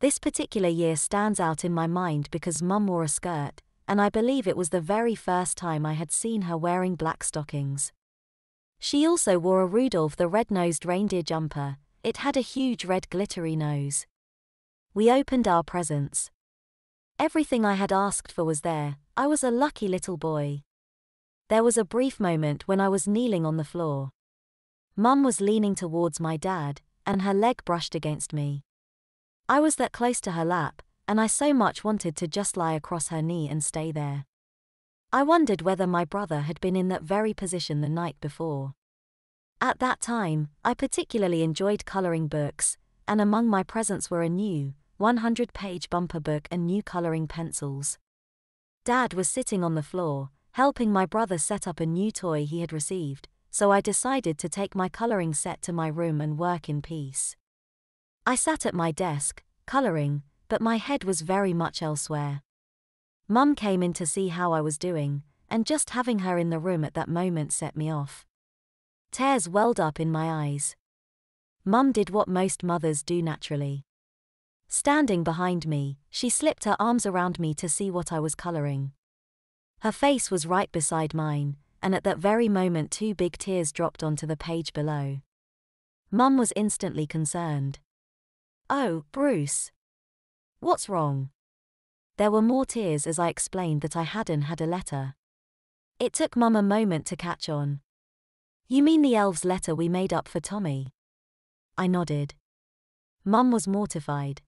This particular year stands out in my mind because Mum wore a skirt, and I believe it was the very first time I had seen her wearing black stockings. She also wore a Rudolph the Red-Nosed Reindeer jumper. It had a huge red glittery nose. We opened our presents. Everything I had asked for was there. I was a lucky little boy. There was a brief moment when I was kneeling on the floor. Mum was leaning towards my dad, and her leg brushed against me. I was that close to her lap, and I so much wanted to just lie across her knee and stay there. I wondered whether my brother had been in that very position the night before. At that time, I particularly enjoyed coloring books, and among my presents were a new, 100-page bumper book and new coloring pencils. Dad was sitting on the floor, helping my brother set up a new toy he had received, so I decided to take my coloring set to my room and work in peace. I sat at my desk, coloring, but my head was very much elsewhere. Mum came in to see how I was doing, and just having her in the room at that moment set me off. Tears welled up in my eyes. Mum did what most mothers do naturally. Standing behind me, she slipped her arms around me to see what I was coloring. Her face was right beside mine, and at that very moment 2 big tears dropped onto the page below. Mum was instantly concerned. "Oh, Bruce. What's wrong?" There were more tears as I explained that I hadn't had a letter. It took Mum a moment to catch on. "You mean the elves' letter we made up for Tommy?" I nodded. Mum was mortified.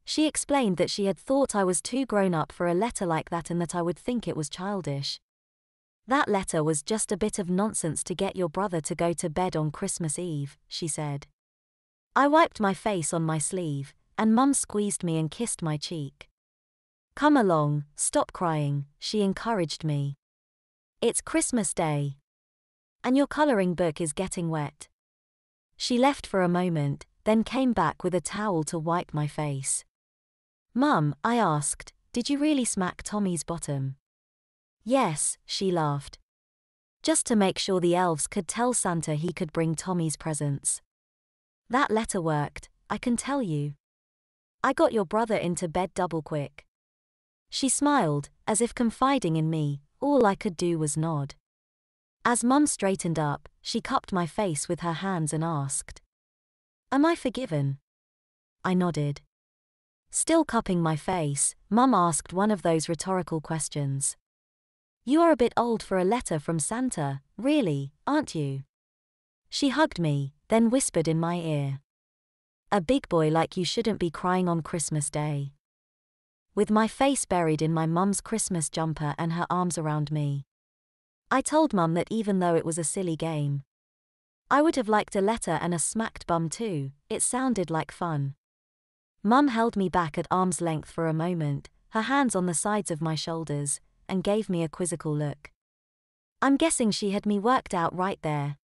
She explained that she had thought I was too grown up for a letter like that and that I would think it was childish. "That letter was just a bit of nonsense to get your brother to go to bed on Christmas Eve," she said. I wiped my face on my sleeve, and Mum squeezed me and kissed my cheek. "Come along, stop crying," she encouraged me. "It's Christmas Day. And your coloring book is getting wet." She left for a moment, then came back with a towel to wipe my face. "Mum," I asked, "did you really smack Tommy's bottom?" "Yes," she laughed. "Just to make sure the elves could tell Santa he could bring Tommy's presents. That letter worked, I can tell you. I got your brother into bed double quick." She smiled, as if confiding in me. All I could do was nod. As Mum straightened up, she cupped my face with her hands and asked, "Am I forgiven?" I nodded. Still cupping my face, Mum asked one of those rhetorical questions. "You are a bit old for a letter from Santa, really, aren't you?" She hugged me, then whispered in my ear, "A big boy like you shouldn't be crying on Christmas Day." With my face buried in my mum's Christmas jumper and her arms around me, I told Mum that even though it was a silly game, I would have liked a letter and a smacked bum too. It sounded like fun. Mum held me back at arm's length for a moment, her hands on the sides of my shoulders, and gave me a quizzical look. I'm guessing she had me worked out right there.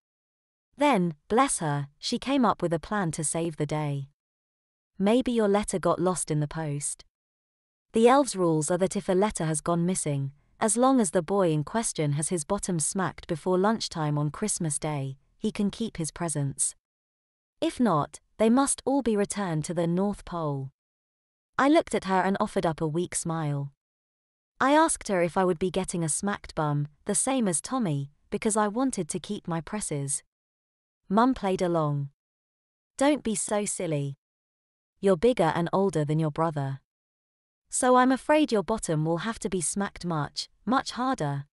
Then, bless her, she came up with a plan to save the day. "Maybe your letter got lost in the post. The elves' rules are that if a letter has gone missing, as long as the boy in question has his bottom smacked before lunchtime on Christmas Day, he can keep his presents. If not, they must all be returned to the North Pole." I looked at her and offered up a weak smile. I asked her if I would be getting a smacked bum, the same as Tommy, because I wanted to keep my presses. Mum played along. "Don't be so silly. You're bigger and older than your brother. So I'm afraid your bottom will have to be smacked much, much harder."